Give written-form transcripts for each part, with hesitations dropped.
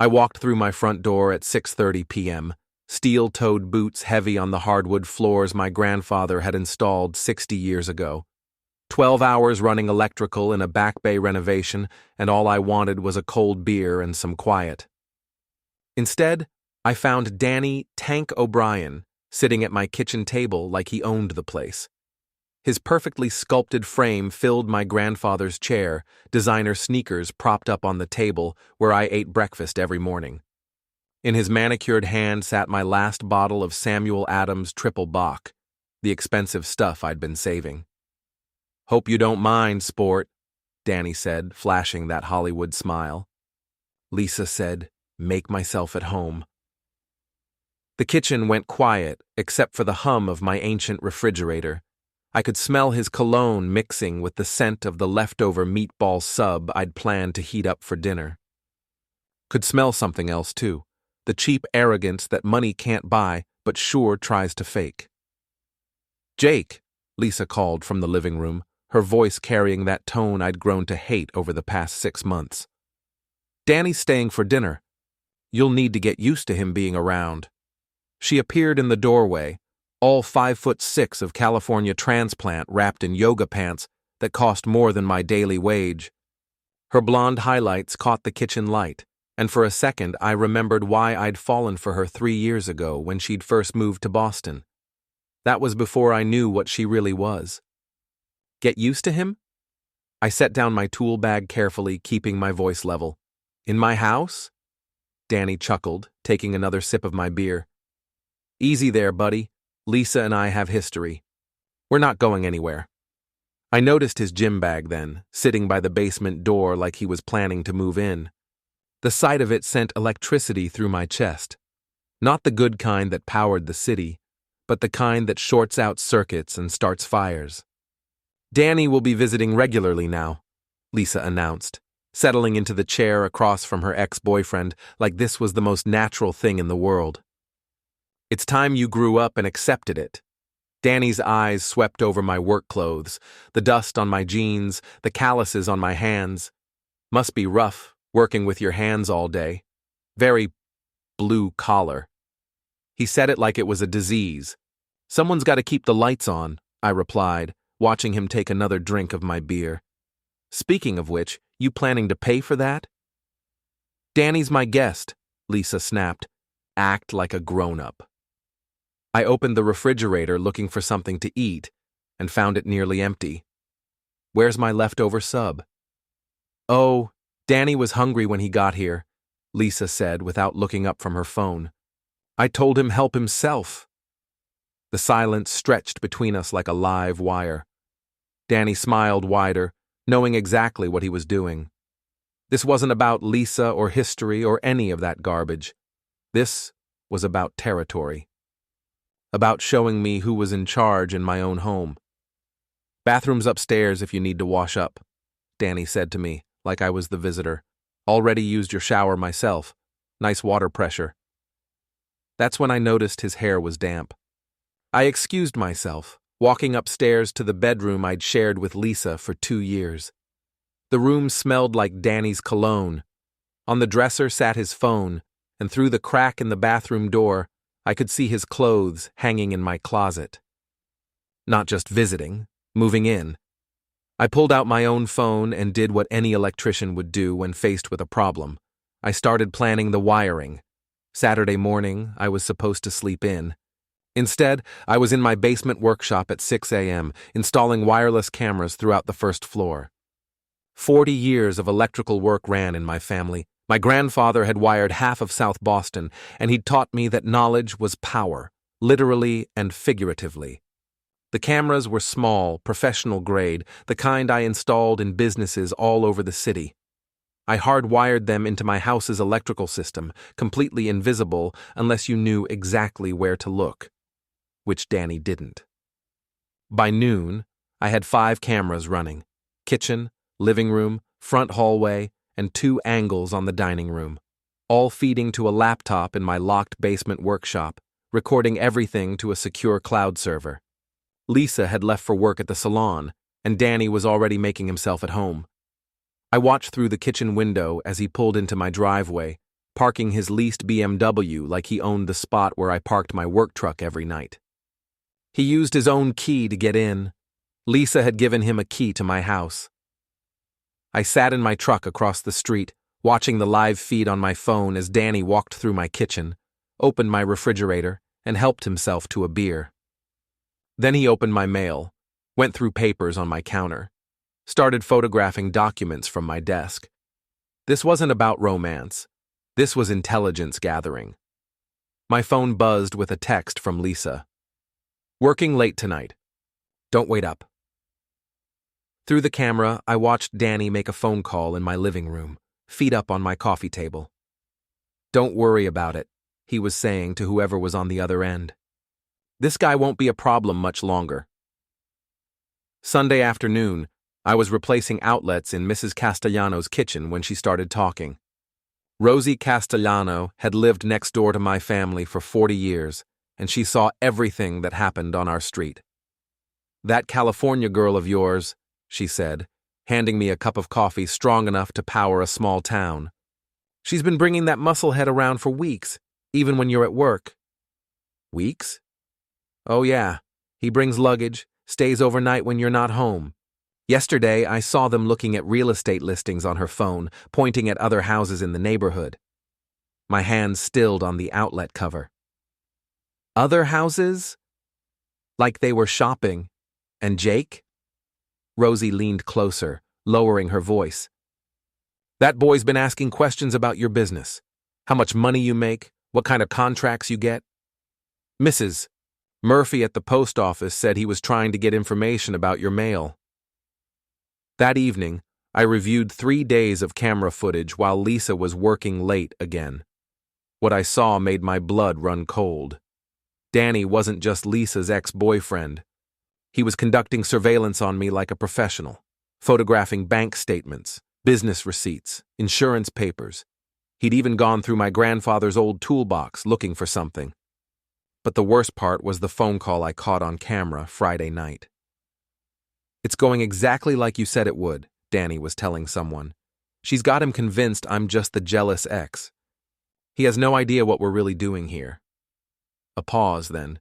I walked through my front door at 6:30 p.m., steel-toed boots heavy on the hardwood floors my grandfather had installed 60 years ago. 12 hours running electrical in a Back Bay renovation, and all I wanted was a cold beer and some quiet. Instead, I found Danny "Tank" O'Brien sitting at my kitchen table like he owned the place. His perfectly sculpted frame filled my grandfather's chair, designer sneakers propped up on the table where I ate breakfast every morning. In his manicured hand sat my last bottle of Samuel Adams Triple Bock, the expensive stuff I'd been saving. "Hope you don't mind, sport," Danny said, flashing that Hollywood smile. Lisa said, "Make myself at home." The kitchen went quiet, except for the hum of my ancient refrigerator. I could smell his cologne mixing with the scent of the leftover meatball sub I'd planned to heat up for dinner. Could smell something else, too, the cheap arrogance that money can't buy but sure tries to fake. "Jake," Lisa called from the living room, her voice carrying that tone I'd grown to hate over the past 6 months. "Danny's staying for dinner. You'll need to get used to him being around." She appeared in the doorway, all 5'6" of California transplant wrapped in yoga pants that cost more than my daily wage. Her blonde highlights caught the kitchen light, and for a second I remembered why I'd fallen for her 3 years ago when she'd first moved to Boston. That was before I knew what she really was. Get used to him? I set down my tool bag carefully, keeping my voice level. "In my house?" Danny chuckled, taking another sip of my beer. "Easy there, buddy. Lisa and I have history. We're not going anywhere." I noticed his gym bag then, sitting by the basement door like he was planning to move in. The sight of it sent electricity through my chest. Not the good kind that powered the city, but the kind that shorts out circuits and starts fires. "Danny will be visiting regularly now," Lisa announced, settling into the chair across from her ex-boyfriend like this was the most natural thing in the world. "It's time you grew up and accepted it." Danny's eyes swept over my work clothes, the dust on my jeans, the calluses on my hands. "Must be rough, working with your hands all day. Very blue collar." He said it like it was a disease. "Someone's got to keep the lights on," I replied, watching him take another drink of my beer. "Speaking of which, you planning to pay for that?" "Danny's my guest," Lisa snapped. "Act like a grown-up." I opened the refrigerator looking for something to eat and found it nearly empty. "Where's my leftover sub?" "Oh, Danny was hungry when he got here," Lisa said without looking up from her phone. "I told him help himself." The silence stretched between us like a live wire. Danny smiled wider, knowing exactly what he was doing. This wasn't about Lisa or history or any of that garbage. This was about territory. About showing me who was in charge in my own home. "Bathroom's upstairs if you need to wash up," Danny said to me, like I was the visitor. "Already used your shower myself. Nice water pressure." That's when I noticed his hair was damp. I excused myself, walking upstairs to the bedroom I'd shared with Lisa for 2 years. The room smelled like Danny's cologne. On the dresser sat his phone, and through the crack in the bathroom door, I could see his clothes hanging in my closet. Not just visiting, moving in. I pulled out my own phone and did what any electrician would do when faced with a problem. I started planning the wiring. Saturday morning, I was supposed to sleep in. Instead, I was in my basement workshop at 6 a.m., installing wireless cameras throughout the first floor. 40 years of electrical work ran in my family. My grandfather had wired half of South Boston, and he'd taught me that knowledge was power, literally and figuratively. The cameras were small, professional grade, the kind I installed in businesses all over the city. I hardwired them into my house's electrical system, completely invisible unless you knew exactly where to look, which Danny didn't. By noon, I had 5 cameras running: kitchen, living room, front hallway, and 2 angles on the dining room, all feeding to a laptop in my locked basement workshop, recording everything to a secure cloud server. Lisa had left for work at the salon, and Danny was already making himself at home. I watched through the kitchen window as he pulled into my driveway, parking his leased BMW like he owned the spot where I parked my work truck every night. He used his own key to get in. Lisa had given him a key to my house. I sat in my truck across the street, watching the live feed on my phone as Danny walked through my kitchen, opened my refrigerator, and helped himself to a beer. Then he opened my mail, went through papers on my counter, started photographing documents from my desk. This wasn't about romance. This was intelligence gathering. My phone buzzed with a text from Lisa. "Working late tonight. Don't wait up." Through the camera, I watched Danny make a phone call in my living room, feet up on my coffee table. "Don't worry about it," he was saying to whoever was on the other end. "This guy won't be a problem much longer." Sunday afternoon, I was replacing outlets in Mrs. Castellano's kitchen when she started talking. Rosie Castellano had lived next door to my family for 40 years, and she saw everything that happened on our street. "That California girl of yours," she said, handing me a cup of coffee strong enough to power a small town. "She's been bringing that musclehead around for weeks, even when you're at work." "Weeks?" "Oh yeah, he brings luggage, stays overnight when you're not home. Yesterday, I saw them looking at real estate listings on her phone, pointing at other houses in the neighborhood." My hands stilled on the outlet cover. "Other houses? Like they were shopping. And Jake?" Rosie leaned closer, lowering her voice. "That boy's been asking questions about your business. How much money you make, what kind of contracts you get. Mrs. Murphy at the post office said he was trying to get information about your mail." That evening, I reviewed 3 days of camera footage while Lisa was working late again. What I saw made my blood run cold. Danny wasn't just Lisa's ex-boyfriend. He was conducting surveillance on me like a professional, photographing bank statements, business receipts, insurance papers. He'd even gone through my grandfather's old toolbox looking for something. But the worst part was the phone call I caught on camera Friday night. "It's going exactly like you said it would," Danny was telling someone. "She's got him convinced I'm just the jealous ex. He has no idea what we're really doing here." A pause, then.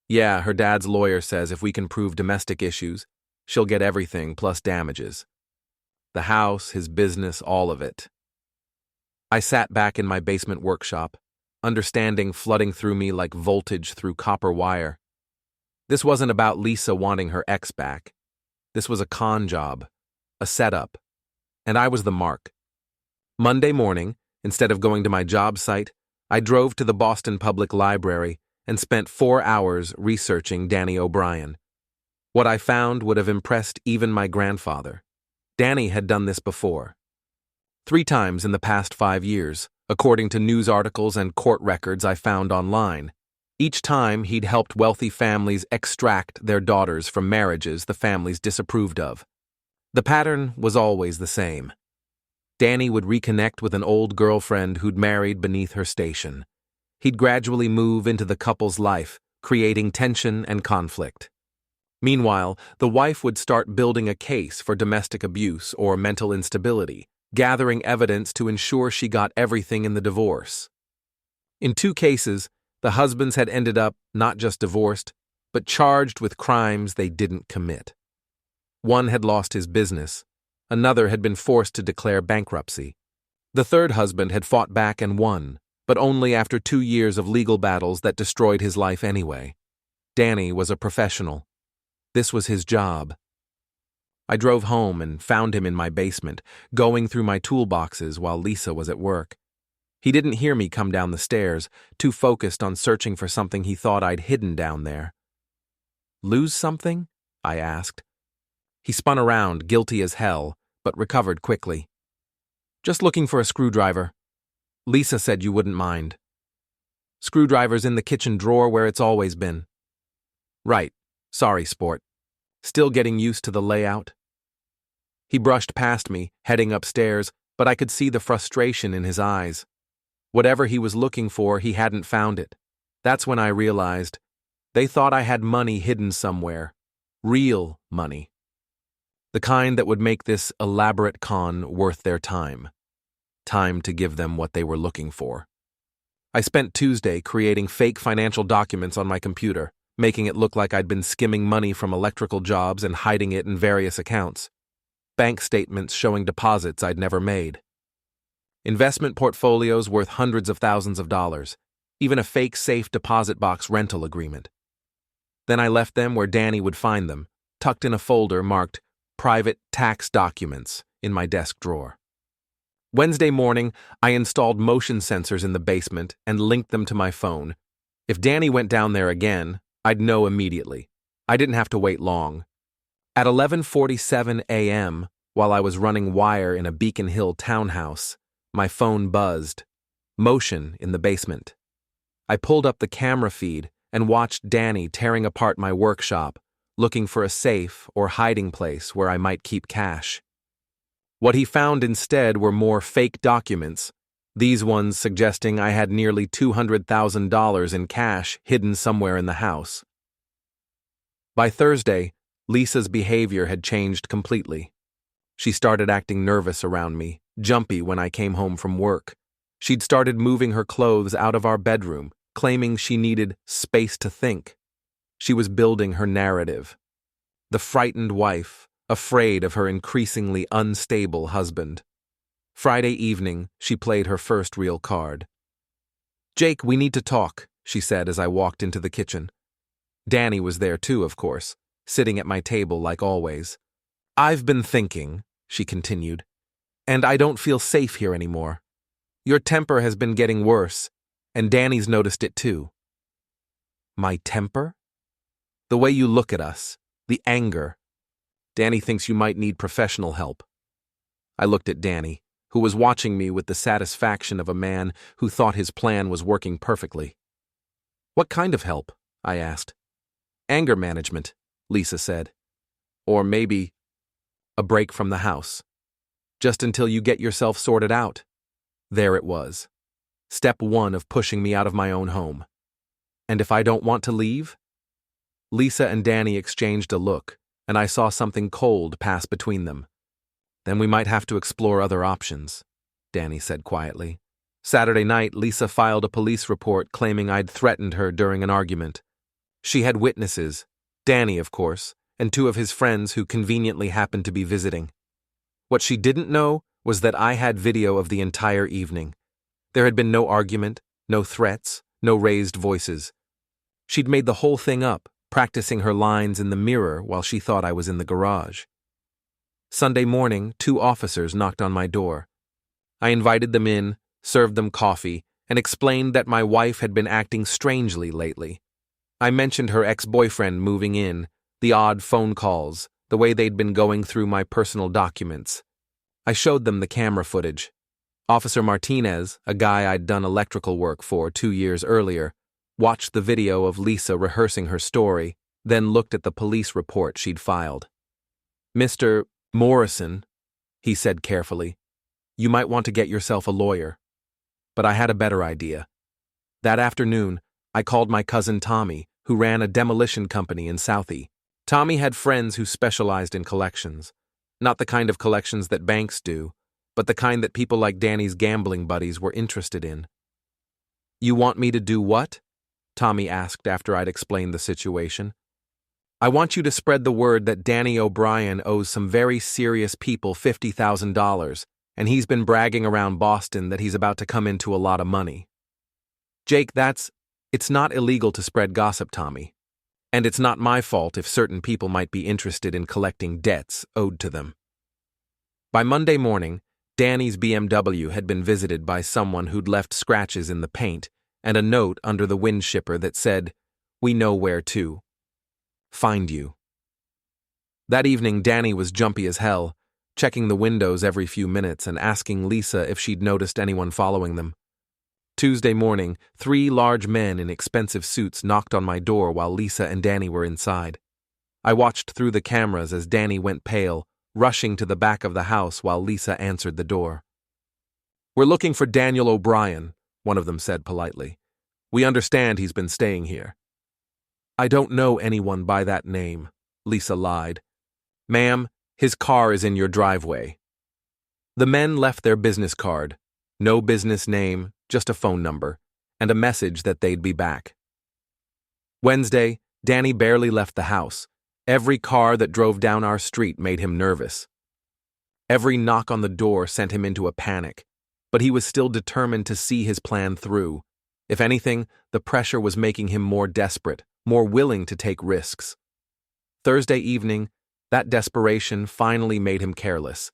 "Yeah, her dad's lawyer says if we can prove domestic issues, she'll get everything plus damages. The house, his business, all of it." I sat back in my basement workshop, understanding flooding through me like voltage through copper wire. This wasn't about Lisa wanting her ex back. This was a con job, a setup, and I was the mark. Monday morning, instead of going to my job site, I drove to the Boston Public Library and spent 4 hours researching Danny O'Brien. What I found would have impressed even my grandfather. Danny had done this before. 3 times in the past 5 years, according to news articles and court records I found online. Each time he'd helped wealthy families extract their daughters from marriages the families disapproved of. The pattern was always the same. Danny would reconnect with an old girlfriend who'd married beneath her station. He'd gradually move into the couple's life, creating tension and conflict. Meanwhile, the wife would start building a case for domestic abuse or mental instability, gathering evidence to ensure she got everything in the divorce. In 2 cases, the husbands had ended up not just divorced, but charged with crimes they didn't commit. One had lost his business. Another had been forced to declare bankruptcy. The third husband had fought back and won, but only after 2 years of legal battles that destroyed his life anyway. Danny was a professional. This was his job. I drove home and found him in my basement, going through my toolboxes while Lisa was at work. He didn't hear me come down the stairs, too focused on searching for something he thought I'd hidden down there. "Lose something?" I asked. He spun around, guilty as hell, but recovered quickly. "Just looking for a screwdriver. Lisa said you wouldn't mind." "Screwdriver's in the kitchen drawer where it's always been." "Right. Sorry, sport. Still getting used to the layout?" He brushed past me, heading upstairs, but I could see the frustration in his eyes. Whatever he was looking for, he hadn't found it. That's when I realized they thought I had money hidden somewhere. Real money. The kind that would make this elaborate con worth their time. time to give them what they were looking for. I spent Tuesday creating fake financial documents on my computer, making it look like I'd been skimming money from electrical jobs and hiding it in various accounts. Bank statements showing deposits I'd never made. Investment portfolios worth hundreds of thousands of dollars, even a fake safe deposit box rental agreement. Then I left them where Danny would find them, tucked in a folder marked Private Tax Documents in my desk drawer. Wednesday morning, I installed motion sensors in the basement and linked them to my phone. If Danny went down there again, I'd know immediately. I didn't have to wait long. At 11:47 a.m., while I was running wire in a Beacon Hill townhouse, my phone buzzed. Motion in the basement. I pulled up the camera feed and watched Danny tearing apart my workshop, looking for a safe or hiding place where I might keep cash. What he found instead were more fake documents, these ones suggesting I had nearly $200,000 in cash hidden somewhere in the house. By Thursday, Lisa's behavior had changed completely. She started acting nervous around me, jumpy when I came home from work. She'd started moving her clothes out of our bedroom, claiming she needed space to think. She was building her narrative. The frightened wife, afraid of her increasingly unstable husband. Friday evening, she played her first real card. "Jake, we need to talk," she said as I walked into the kitchen. Danny was there too, of course, sitting at my table like always. "I've been thinking," she continued, "and I don't feel safe here anymore. Your temper has been getting worse, and Danny's noticed it too." "My temper?" "The way you look at us, the anger. Danny thinks you might need professional help." I looked at Danny, who was watching me with the satisfaction of a man who thought his plan was working perfectly. "What kind of help?" I asked. "Anger management," Lisa said. "Or maybe a break from the house. Just until you get yourself sorted out." There it was. Step one of pushing me out of my own home. And if I don't want to leave? Lisa and Danny exchanged a look, and I saw something cold pass between them. "Then we might have to explore other options," Danny said quietly. Saturday night, Lisa filed a police report claiming I'd threatened her during an argument. She had witnesses, Danny, of course, and two of his friends who conveniently happened to be visiting. What she didn't know was that I had video of the entire evening. There had been no argument, no threats, no raised voices. She'd made the whole thing up, practicing her lines in the mirror while she thought I was in the garage. Sunday morning, 2 officers knocked on my door. I invited them in, served them coffee, and explained that my wife had been acting strangely lately. I mentioned her ex-boyfriend moving in, the odd phone calls, the way they'd been going through my personal documents. I showed them the camera footage. Officer Martinez, a guy I'd done electrical work for 2 years earlier, watched the video of Lisa rehearsing her story, then looked at the police report she'd filed. "Mr. Morrison," he said carefully, "you might want to get yourself a lawyer." But I had a better idea. That afternoon, I called my cousin Tommy, who ran a demolition company in Southie. Tommy had friends who specialized in collections. Not the kind of collections that banks do, but the kind that people like Danny's gambling buddies were interested in. "You want me to do what?" Tommy asked after I'd explained the situation. "I want you to spread the word that Danny O'Brien owes some very serious people $50,000, and he's been bragging around Boston that he's about to come into a lot of money." "Jake, it's not illegal to spread gossip, Tommy. And it's not my fault if certain people might be interested in collecting debts owed to them." By Monday morning, Danny's BMW had been visited by someone who'd left scratches in the paint and a note under the windshipper that said, "We know where to find you." That evening, Danny was jumpy as hell, checking the windows every few minutes and asking Lisa if she'd noticed anyone following them. Tuesday morning, 3 large men in expensive suits knocked on my door while Lisa and Danny were inside. I watched through the cameras as Danny went pale, rushing to the back of the house while Lisa answered the door. "We're looking for Daniel O'Brien," one of them said politely. "We understand he's been staying here." "I don't know anyone by that name," Lisa lied. "Ma'am, his car is in your driveway." The men left their business card, No business name, just a phone number, and a message that they'd be back. Wednesday, Danny barely left the house. Every car that drove down our street made him nervous. Every knock on the door sent him into a panic, but he was still determined to see his plan through. If anything, the pressure was making him more desperate, more willing to take risks. Thursday evening, that desperation finally made him careless.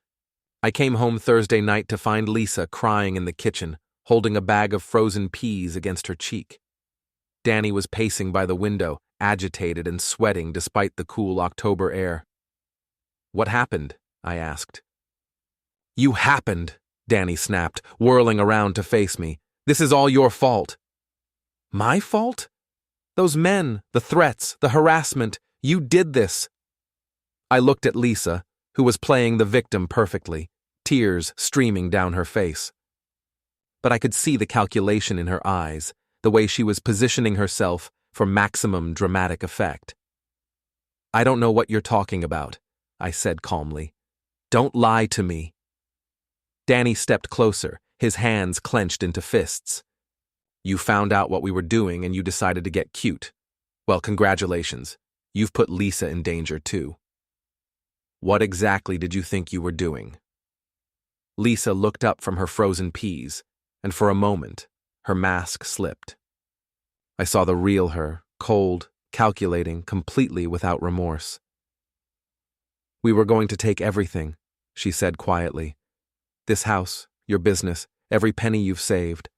I came home Thursday night to find Lisa crying in the kitchen, holding a bag of frozen peas against her cheek. Danny was pacing by the window, agitated and sweating despite the cool October air. "What happened?" I asked. "You happened," Danny snapped, whirling around to face me. "This is all your fault." "My fault? Those men, the threats, the harassment, you did this." I looked at Lisa, who was playing the victim perfectly, tears streaming down her face. But I could see the calculation in her eyes, the way she was positioning herself for maximum dramatic effect. "I don't know what you're talking about," I said calmly. "Don't lie to me." Danny stepped closer, his hands clenched into fists. "You found out what we were doing and you decided to get cute. Well, congratulations. You've put Lisa in danger too." "What exactly did you think you were doing?" Lisa looked up from her frozen peas, and for a moment, her mask slipped. I saw the real her, cold, calculating, completely without remorse. "We were going to take everything," she said quietly. "This house, your business, every penny you've saved.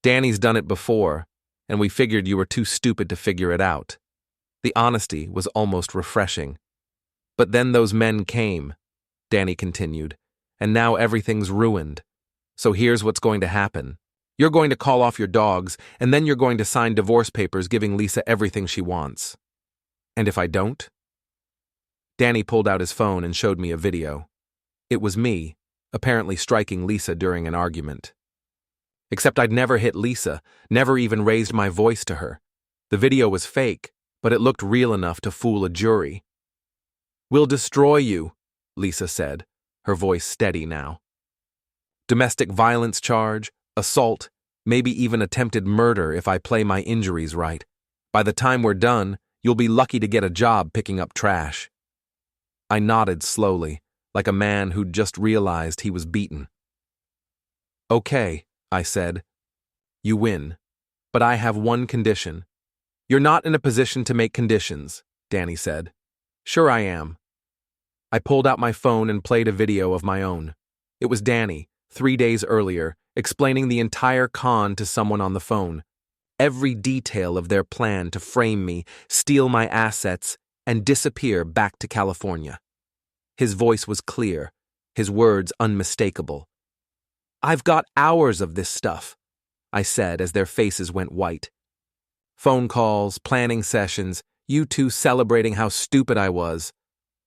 Danny's done it before, and we figured you were too stupid to figure it out." The honesty was almost refreshing. "But then those men came," Danny continued, "and now everything's ruined. So here's what's going to happen. You're going to call off your dogs, and then you're going to sign divorce papers giving Lisa everything she wants." "And if I don't?" Danny pulled out his phone and showed me a video. It was me, apparently striking Lisa during an argument. Except I'd never hit Lisa, never even raised my voice to her. The video was fake, but it looked real enough to fool a jury. "We'll destroy you," Lisa said, her voice steady now. "Domestic violence charge, assault, maybe even attempted murder if I play my injuries right. By the time we're done, you'll be lucky to get a job picking up trash." I nodded slowly, like a man who'd just realized he was beaten. "Okay," I said. "You win. But I have one condition." "You're not in a position to make conditions," Danny said. "Sure I am." I pulled out my phone and played a video of my own. It was Danny, 3 days earlier, explaining the entire con to someone on the phone. Every detail of their plan to frame me, steal my assets, and disappear back to California. His voice was clear, his words unmistakable. "I've got hours of this stuff," I said as their faces went white. Phone calls, planning sessions, you two celebrating how stupid I was.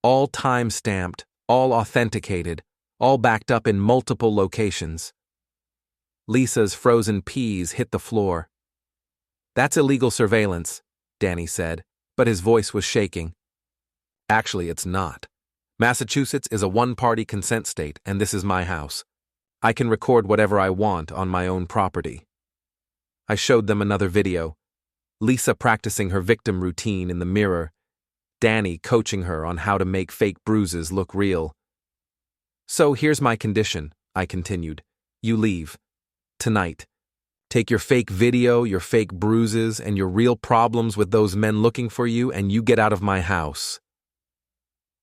All time-stamped, all authenticated, all backed up in multiple locations. Lisa's frozen peas hit the floor. "That's illegal surveillance," Danny said, but his voice was shaking. "Actually, it's not. Massachusetts is a one-party consent state, and this is my house. I can record whatever I want on my own property." I showed them another video. Lisa practicing her victim routine in the mirror, Danny coaching her on how to make fake bruises look real. "So here's my condition," I continued. "You leave. Tonight. Take your fake video, your fake bruises, and your real problems with those men looking for you, and you get out of my house."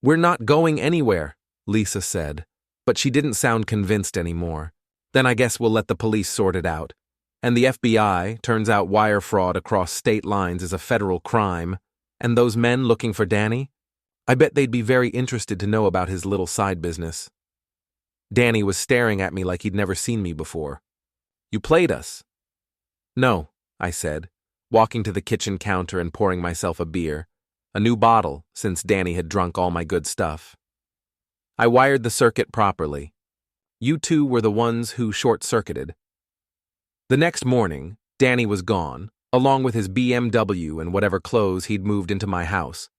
"We're not going anywhere," Lisa said, but she didn't sound convinced anymore. "Then I guess we'll let the police sort it out. And the FBI, turns out wire fraud across state lines is a federal crime. And those men looking for Danny? I bet they'd be very interested to know about his little side business." Danny was staring at me like he'd never seen me before. "You played us." "No," I said, walking to the kitchen counter and pouring myself a beer. A new bottle, since Danny had drunk all my good stuff. "I wired the circuit properly. You two were the ones who short-circuited." The next morning, Danny was gone, along with his BMW and whatever clothes he'd moved into my house.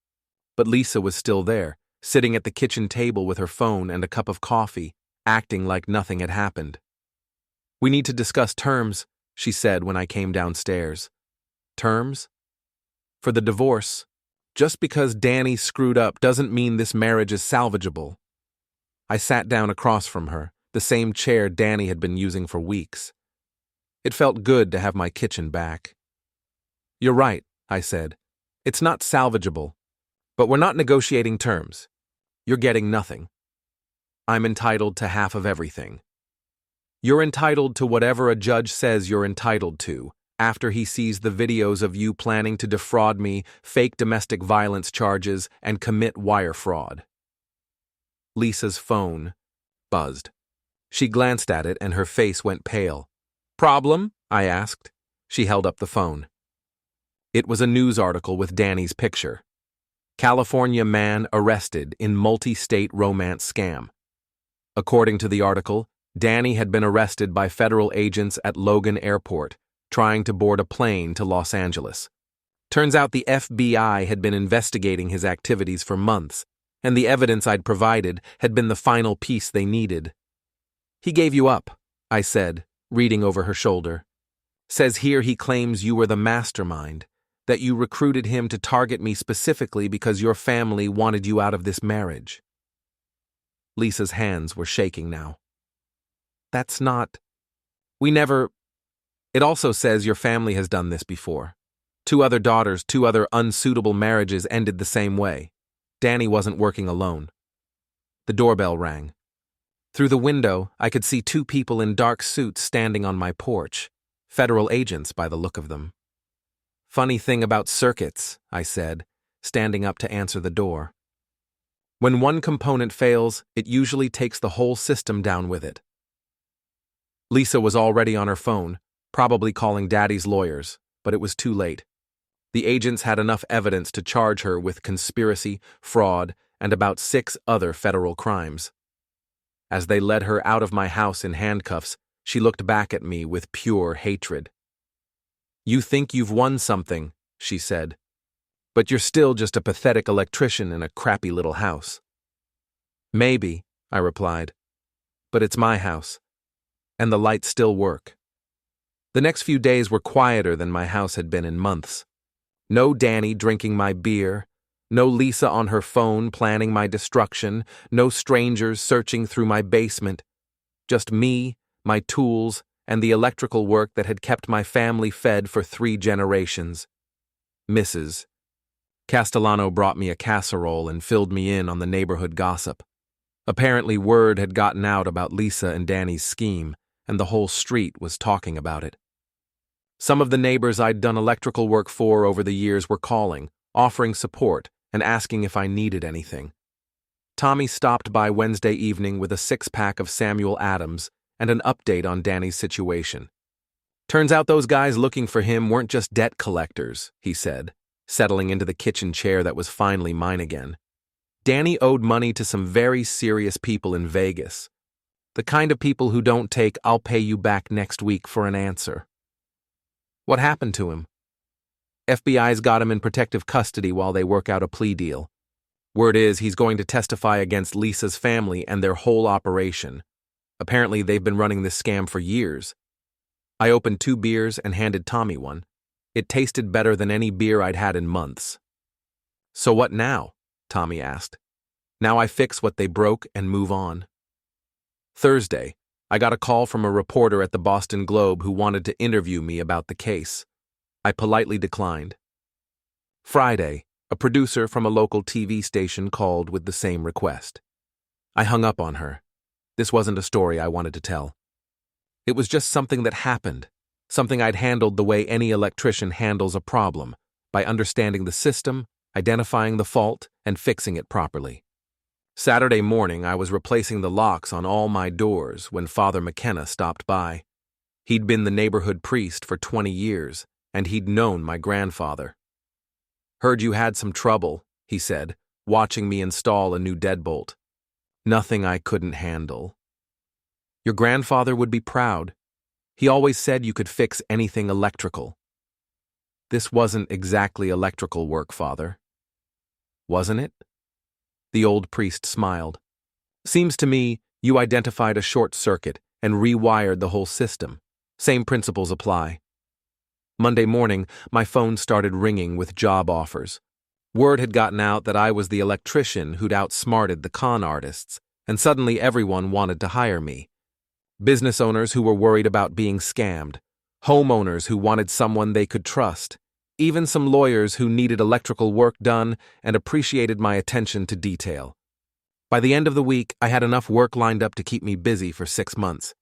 But Lisa was still there, sitting at the kitchen table with her phone and a cup of coffee, acting like nothing had happened. "We need to discuss terms," she said when I came downstairs. Terms? For the divorce. Just because Danny screwed up doesn't mean this marriage is salvageable. I sat down across from her, the same chair Danny had been using for weeks. It felt good to have my kitchen back. "You're right," I said. "It's not salvageable. But we're not negotiating terms. You're getting nothing. I'm entitled to half of everything. You're entitled to whatever a judge says you're entitled to, after he sees the videos of you planning to defraud me, fake domestic violence charges, and commit wire fraud." Lisa's phone buzzed. She glanced at it and her face went pale. "Problem?" I asked. She held up the phone. It was a news article with Danny's picture. "California man arrested in multi-state romance scam." According to the article, Danny had been arrested by federal agents at Logan Airport, trying to board a plane to Los Angeles. Turns out the FBI had been investigating his activities for months, and the evidence I'd provided had been the final piece they needed. "He gave you up," I said, reading over her shoulder. "Says here he claims you were the mastermind, that you recruited him to target me specifically because your family wanted you out of this marriage." Lisa's hands were shaking now. "That's not... We never... It also says your family has done this before. 2 other daughters, 2 other unsuitable marriages ended the same way. Danny wasn't working alone." The doorbell rang. Through the window, I could see 2 people in dark suits standing on my porch. Federal agents by the look of them. "Funny thing about circuits," I said, standing up to answer the door. "When one component fails, it usually takes the whole system down with it." Lisa was already on her phone, probably calling Daddy's lawyers, but it was too late. The agents had enough evidence to charge her with conspiracy, fraud, and about 6 other federal crimes. As they led her out of my house in handcuffs, she looked back at me with pure hatred. "You think you've won something," she said, "but you're still just a pathetic electrician in a crappy little house." "Maybe," I replied, "but it's my house, and the lights still work." The next few days were quieter than my house had been in months. No Danny drinking my beer, no Lisa on her phone planning my destruction, no strangers searching through my basement. Just me, my tools, and the electrical work that had kept my family fed for 3 generations. Mrs. Castellano brought me a casserole and filled me in on the neighborhood gossip. Apparently word had gotten out about Lisa and Danny's scheme, and the whole street was talking about it. Some of the neighbors I'd done electrical work for over the years were calling, offering support, and asking if I needed anything. Tommy stopped by Wednesday evening with a 6-pack of Samuel Adams and an update on Danny's situation. "Turns out those guys looking for him weren't just debt collectors," he said, settling into the kitchen chair that was finally mine again. "Danny owed money to some very serious people in Vegas. The kind of people who don't take 'I'll pay you back next week' for an answer." "What happened to him?" "FBI's got him in protective custody while they work out a plea deal. Word is he's going to testify against Lisa's family and their whole operation. Apparently they've been running this scam for years." I opened 2 beers and handed Tommy one. It tasted better than any beer I'd had in months. "So what now?" Tommy asked. "Now I fix what they broke and move on." Thursday, I got a call from a reporter at the Boston Globe who wanted to interview me about the case. I politely declined. Friday, a producer from a local TV station called with the same request. I hung up on her. This wasn't a story I wanted to tell. It was just something that happened, something I'd handled the way any electrician handles a problem, by understanding the system, identifying the fault, and fixing it properly. Saturday morning, I was replacing the locks on all my doors when Father McKenna stopped by. He'd been the neighborhood priest for 20 years, and he'd known my grandfather. "Heard you had some trouble," he said, watching me install a new deadbolt. "Nothing I couldn't handle." "Your grandfather would be proud. He always said you could fix anything electrical." "This wasn't exactly electrical work, Father." "Wasn't it?" The old priest smiled. "Seems to me you identified a short circuit and rewired the whole system. Same principles apply. Monday morning, my phone started ringing with job offers. Word had gotten out that I was the electrician who'd outsmarted the con artists, and suddenly everyone wanted to hire me. Business owners who were worried about being scammed, homeowners who wanted someone they could trust, even some lawyers who needed electrical work done and appreciated my attention to detail. By the end of the week, I had enough work lined up to keep me busy for 6 months.